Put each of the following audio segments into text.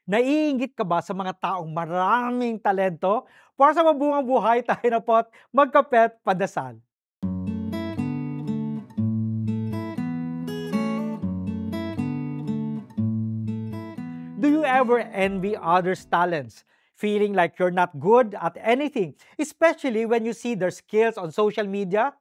Naiinggit ka ba sa mga taong maraming talento? Para sa mabungang buhay, tayo na po't magkape't padasal. Do you ever envy others' talents, feeling like you're not good at anything, especially when you see their skills on social media?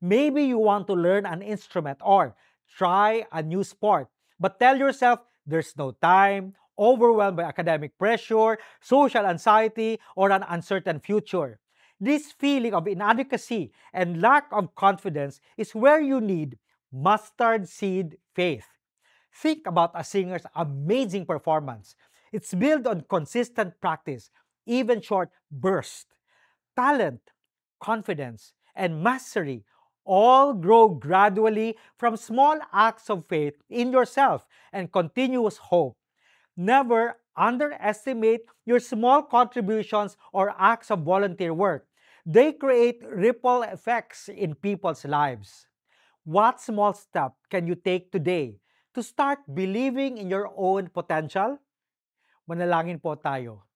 Maybe you want to learn an instrument or try a new sport, but tell yourself there's no time, overwhelmed by academic pressure, social anxiety, or an uncertain future. This feeling of inadequacy and lack of confidence is where you need mustard seed faith. Think about a singer's amazing performance. It's built on consistent practice, even short bursts. Talent, confidence, and mastery all grow gradually from small acts of faith in yourself and continuous hope. Never underestimate your small contributions or acts of volunteer work. They create ripple effects in people's lives. What small step can you take today to start believing in your own potential? Manalangin po tayo.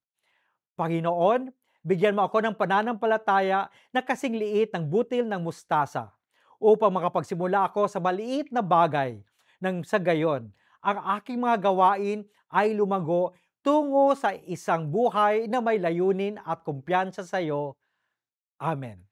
Panginoon, bigyan mo ako ng pananampalataya na kasing liit ng butil ng mustasa upang makapagsimula ako sa maliit na bagay nang sa gayon, ang aking mga gawain ay lumago tungo sa isang buhay na may layunin at kumpiyansa sa iyo. Amen.